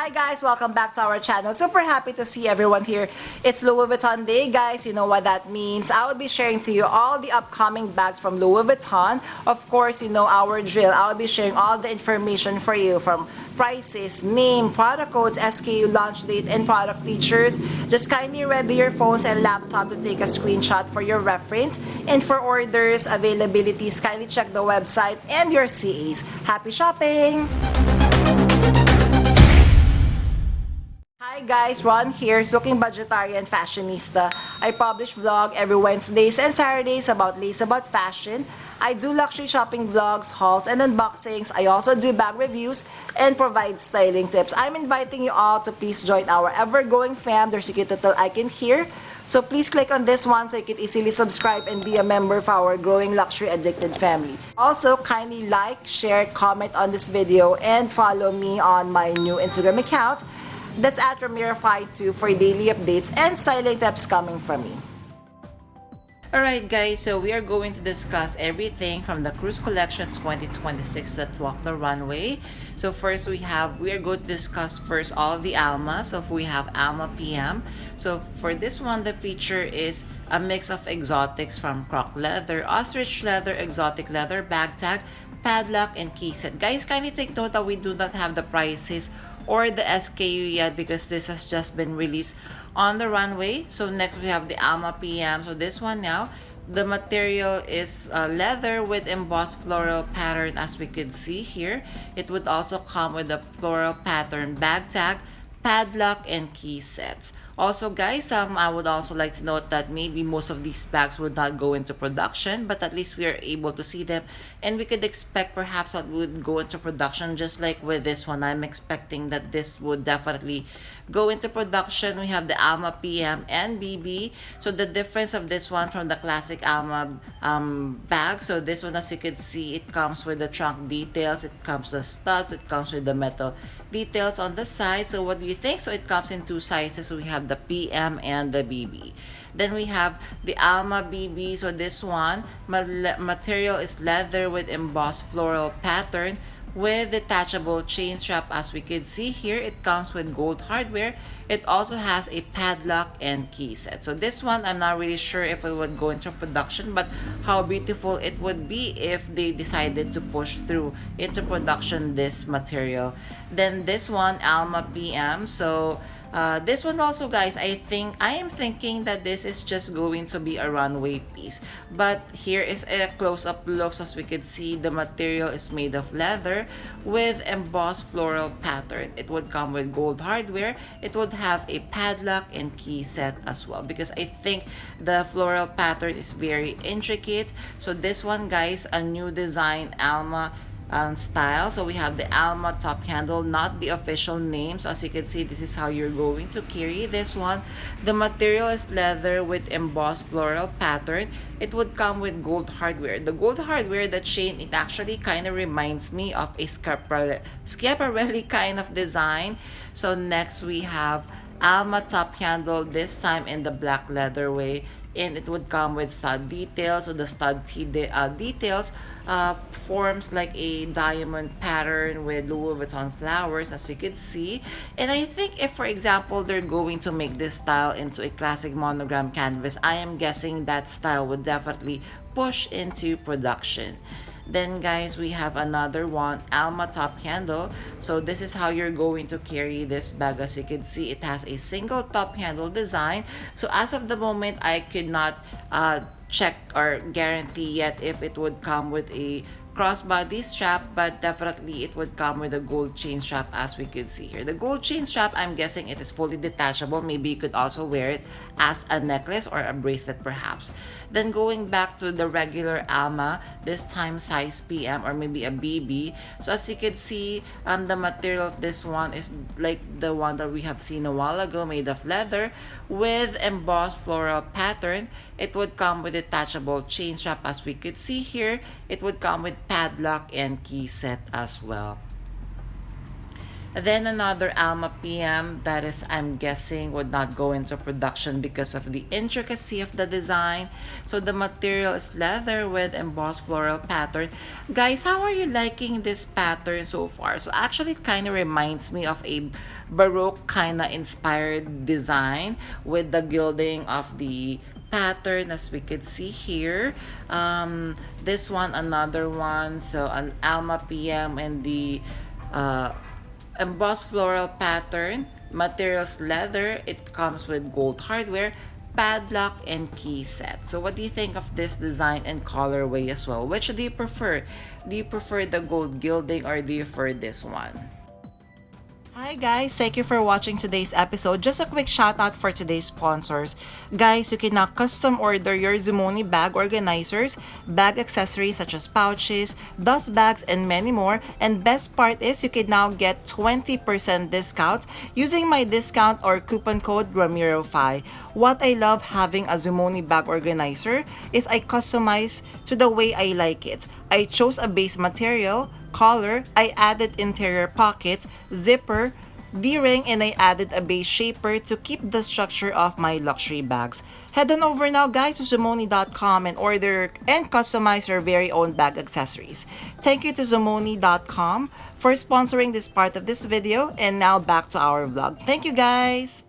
Hi guys, welcome back to our channel. Super happy to see everyone here. It's Louis Vuitton Day, guys. You know what that means. I will be sharing to you all the upcoming bags from Louis Vuitton. Of course, you know our drill. I'll be sharing all the information for you from prices, name, product codes, SKU launch date, and product features. Just kindly ready your phones and laptop to take a screenshot for your reference. And for orders, availabilities, kindly check the website and your CAs. Happy shopping! Hi guys, Ron here, Looking Budgetarian Fashionista. I publish vlog every Wednesdays and Saturdays about lace about fashion. I do luxury shopping vlogs, hauls, and unboxings. I also do bag reviews and provide styling tips. I'm inviting you all to please join our ever-growing fam. There's a cute little icon here. So please click on this one so you can easily subscribe and be a member of our growing luxury addicted family. Also, kindly like, share, comment on this video, and follow me on my new Instagram account. That's at Ramira52 for daily updates and styling tips coming from me. Alright guys, so we are going to discuss everything from the Cruise Collection 2026 that walk the runway. So first we are going to discuss first all the ALMA. So we have ALMA PM. So for this one, the feature is a mix of exotics from croc leather, ostrich leather, exotic leather, bag tag, padlock, and key set. Guys, kindly take note that we do not have the prices or the SKU yet because this has just been released on the runway. So next we have the ALMA PM. So this one now, the material is leather with embossed floral pattern, as we could see here. It would also come with a floral pattern bag tag, padlock, and key sets. Also guys, I would also like to note that maybe most of these bags would not go into production, but at least we are able to see them, and we could expect perhaps that would go into production. Just like with this one, I'm expecting that this would definitely go into production. We have the ALMA PM and BB. So the difference of this one from the classic ALMA bag, so this one, as you can see, it comes with the trunk details, it comes with studs, it comes with the metal details on the side. So what do you think? So it comes in two sizes. So we have the PM and the BB. Then we have the ALMA BB. So this one, material is leather with embossed floral pattern with detachable chain strap. As we can see here, it comes with gold hardware. It also has a padlock and key set. So this one, I'm not really sure if it would go into production, but how beautiful it would be if they decided to push through into production this material. Then this one, ALMA PM. So this one also, guys, I am thinking that this is just going to be a runway piece. But here is a close-up look. So as we can see, the material is made of leather with embossed floral pattern. It would come with gold hardware. It would have a padlock and key set as well, because I think the floral pattern is very intricate. So this one, guys, a new design ALMA style. So we have the ALMA top handle, not the official name. So as you can see, this is how you're going to carry this one. The material is leather with embossed floral pattern. It would come with gold hardware. The gold hardware, the chain, it actually kind of reminds me of a Schiaparelli kind of design. So next we have ALMA top handle, this time in the black leather way, and it would come with stud details. So the stud details forms like a diamond pattern with Louis Vuitton flowers, as you could see. And I think if, for example, they're going to make this style into a classic monogram canvas, I am guessing that style would definitely push into production. Then guys, we have another one, ALMA top handle. So this is how you're going to carry this bag. As you can see, it has a single top handle design. So as of the moment, I could not check or guarantee yet if it would come with a crossbody strap, but definitely it would come with a gold chain strap, as we could see here. The gold chain strap, I'm guessing it is fully detachable. Maybe you could also wear it as a necklace or a bracelet perhaps. Then going back to the regular ALMA, this time size PM or maybe a BB. So as you can see, the material of this one is like the one that we have seen a while ago, made of leather with embossed floral pattern. It would come with detachable chain strap, as we could see here. It would come with padlock and key set as well. Then another Alma PM that is, I'm guessing, would not go into production because of the intricacy of the design. So the material is leather with embossed floral pattern. Guys, how are you liking this pattern so far? So actually it kind of reminds me of a Baroque kind of inspired design with the gilding of the pattern as we could see here. This one, another one, so an Alma PM and the uh, embossed floral pattern, materials leather, it comes with gold hardware, padlock, and key set. So what do you think of this design and colorway as well? Which do you prefer? Do you prefer the gold gilding or do you prefer this one? Hi guys, thank you for watching today's episode. Just a quick shout out for today's sponsors. Guys, you can now custom order your Zumoni bag organizers, bag accessories such as pouches, dust bags, and many more. And best part is you can now get 20% discount using my discount or coupon code Ramiro5. What I love having a Zumoni bag organizer is I customize to the way I like it. I chose a base material, collar, I added interior pocket, zipper, D-ring, and I added a base shaper to keep the structure of my luxury bags. Head on over now guys to Zumoni.com and order and customize your very own bag accessories. Thank you to Zumoni.com for sponsoring this part of this video, and now back to our vlog. Thank you guys!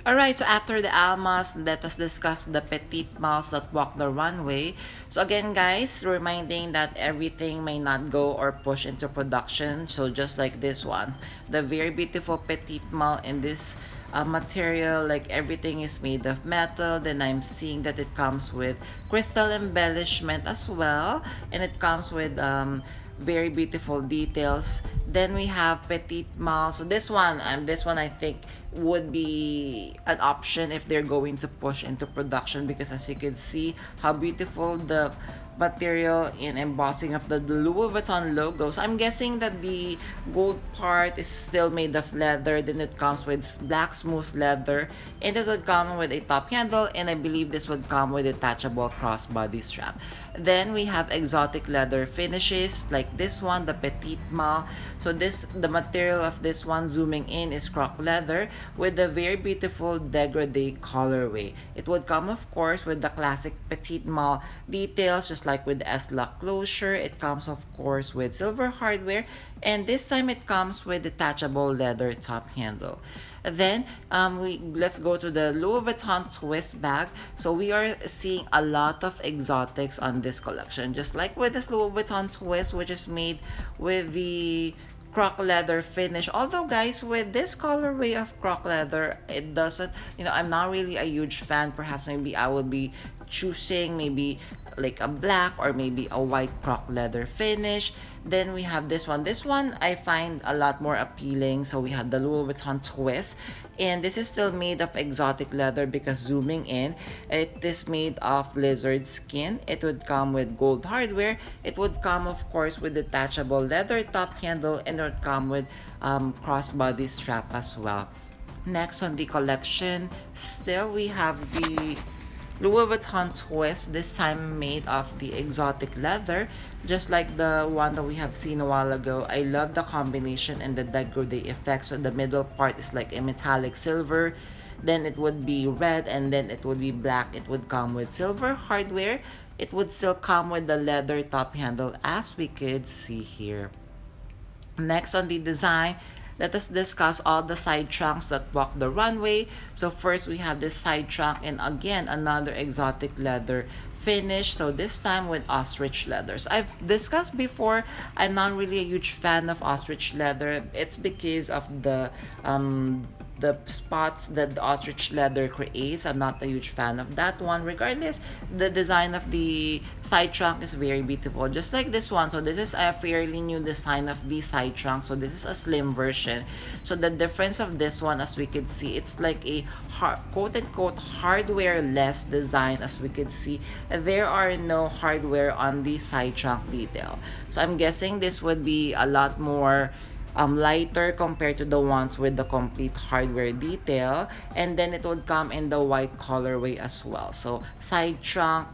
Alright, so after the Almas, let us discuss the Petit malls that walk the runway. So again guys, reminding that everything may not go or push into production. So just like this one, the very beautiful Petit mall in this material, like everything is made of metal. Then I'm seeing that it comes with crystal embellishment as well, and it comes with very beautiful details. Then we have Petit Malle. So this one I think would be an option if they're going to push into production, because as you can see how beautiful the material in embossing of the Louis Vuitton logo. So I'm guessing that the gold part is still made of leather. Then it comes with black smooth leather, and it would come with a top handle, and I believe this would come with a detachable crossbody strap. Then we have exotic leather finishes like this one, the Petit Malle. So the material of this one, zooming in, is croc leather with a very beautiful dégradé colorway. It would come of course with the classic Petit Malle details, just like with the S-lock closure. It comes of course with silver hardware, and this time it comes with detachable leather top handle. Then let's go to the Louis Vuitton twist bag. So we are seeing a lot of exotics on this collection, just like with this Louis Vuitton twist, which is made with the croc leather finish. Although guys, with this colorway of croc leather, it doesn't, I'm not really a huge fan. Perhaps maybe I will be choosing maybe like a black or maybe a white croc leather finish. Then we have this one. This one I find a lot more appealing. So we have the Louis Vuitton twist, and this is still made of exotic leather because zooming in, it is made of lizard skin. It would come with gold hardware. It would come of course with detachable leather top handle, and it would come with crossbody strap as well. Next on the collection, still we have the Louis Vuitton twist, this time made of the exotic leather, just like the one that we have seen a while ago. I love the combination and the dégradé effect. So the middle part is like a metallic silver, then it would be red, and then it would be black. It would come with silver hardware. It would still come with the leather top handle, as we could see here. Next on the design, let us discuss all the side trunks that walk the runway. So first we have this side trunk, and again another exotic leather finish. So this time with ostrich leather. So I've discussed before, I'm not really a huge fan of ostrich leather. It's because of the spots that the ostrich leather creates. I'm not a huge fan of that one. Regardless, the design of the side trunk is very beautiful, just like this one. So this is a fairly new design of the side trunk. So this is a slim version. So the difference of this one, as we could see, it's like a quote-unquote hardware-less design. As we could see, there are no hardware on the side trunk detail. So I'm guessing this would be a lot more lighter compared to the ones with the complete hardware detail, and then it would come in the white colorway as well. So side trunk,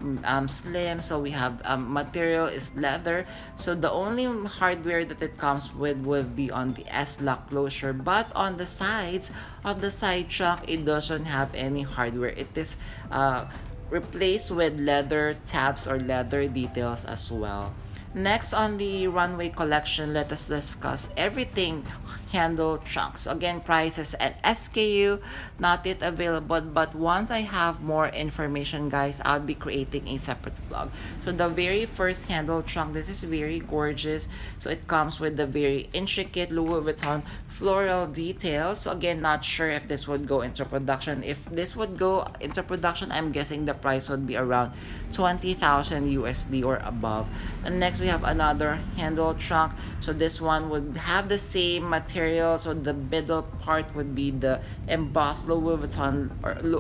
slim, so we have material is leather, so the only hardware that it comes with will be on the S-lock closure, but on the sides of the side trunk it doesn't have any hardware. It is replaced with leather tabs or leather details as well. Next on the Runway Collection, let us discuss everything handle trunks. So again, prices and SKU not yet available, but once I have more information, guys, I'll be creating a separate vlog. So the very first handle trunk, this is very gorgeous. So it comes with the very intricate Louis Vuitton floral details. So again, not sure if this would go into production. If this would go into production, I'm guessing the price would be around 20,000 USD or above. And next we have another handle trunk. So this one would have the same material. So the middle part would be the embossed Louis Vuitton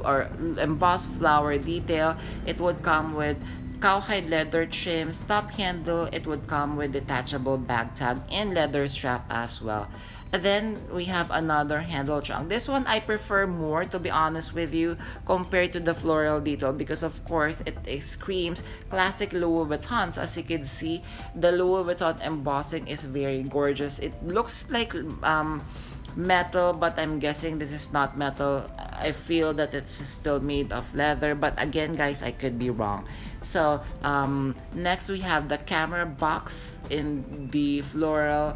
or embossed flower detail. It would come with cowhide leather trim, top handle. It would come with detachable bag tag and leather strap as well. And then we have another handle trunk. This one I prefer more, to be honest with you, compared to the floral detail, because of course it screams classic Louis Vuitton. So as you can see, the Louis Vuitton embossing is very gorgeous. It looks like metal, but I'm guessing this is not metal. I feel that it's still made of leather, but again, guys, I could be wrong. So next we have the camera box in the floral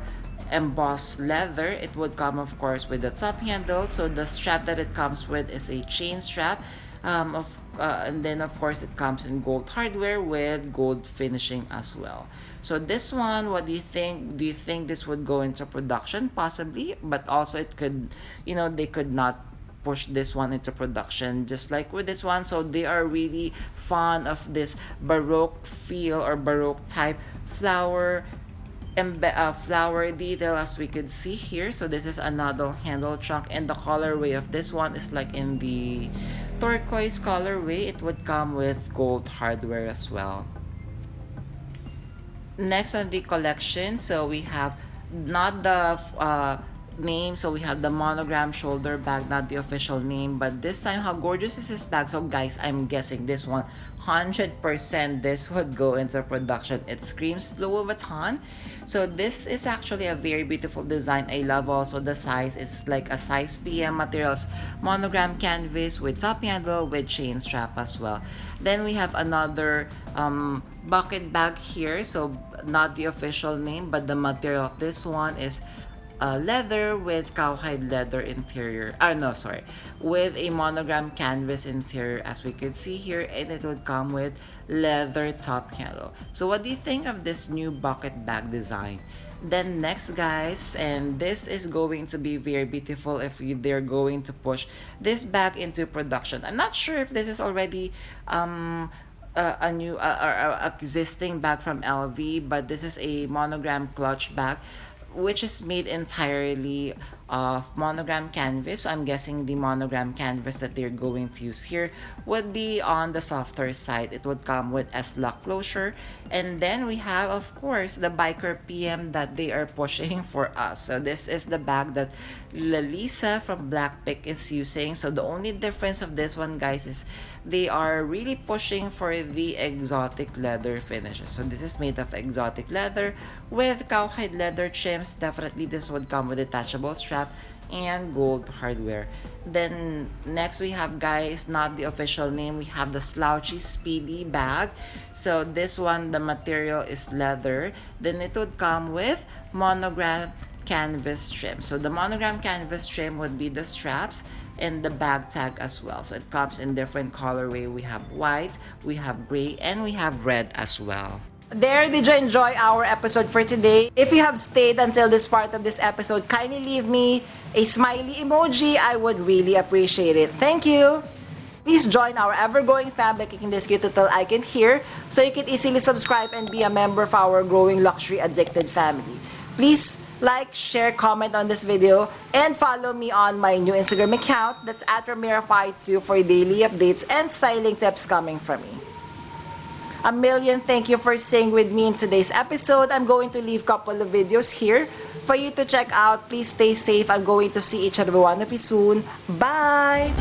embossed leather. It would come, of course, with the top handle. So the strap that it comes with is a chain strap, and then of course it comes in gold hardware with gold finishing as well. So this one, what do you think? Do you think this would go into production? Possibly, but also it could, they could not push this one into production, just like with this one. So they are really fond of this baroque feel or baroque type flower flower detail, as we could see here. So this is another handle trunk, and the colorway of this one is like in the turquoise colorway. It would come with gold hardware as well. Next on the collection, so we have not the name, so we have the monogram shoulder bag, not the official name, but this time, how gorgeous is this bag? So guys, I'm guessing this one 100% this would go into production. It screams Louis Vuitton. So this is actually a very beautiful design. I love also the size. It's like a size PM materials monogram canvas with top handle with chain strap as well. Then we have another bucket bag here. So not the official name, but the material of this one is leather with cowhide leather interior. With a monogram canvas interior, as we could see here, and it would come with leather top handle. So what do you think of this new bucket bag design? Then next, guys, and this is going to be very beautiful if they're going to push this bag into production. I'm not sure if this is already a new existing bag from LV, but this is a monogram clutch bag, which is made entirely of monogram canvas. So I'm guessing the monogram canvas that they're going to use here would be on the softer side. It would come with S-lock closure. And then we have, of course, the biker PM that they are pushing for us. So this is the bag that Lalisa from Blackpink is using. So the only difference of this one, guys, is they are really pushing for the exotic leather finishes. So this is made of exotic leather with cowhide leather trims. Definitely this would come with detachable strap and gold hardware. Then next we have, guys, not the official name, we have the slouchy speedy bag. So this one, the material is leather. Then it would come with monogram canvas trim. So the monogram canvas trim would be the straps and the bag tag as well. So it comes in different colorway. We have white, we have gray, and we have red as well. There, did you enjoy our episode for today? If you have stayed until this part of this episode, kindly leave me a smiley emoji. I would really appreciate it. Thank you. Please join our ever-growing fam by clicking this cute little icon here so you can easily subscribe and be a member of our growing luxury addicted family. Please like, share, comment on this video, and follow me on my new Instagram account. That's at Ramira52 for daily updates and styling tips coming from me. A million thank you for staying with me in today's episode. I'm going to leave a couple of videos here for you to check out. Please stay safe. I'm going to see each and every one of you soon. Bye!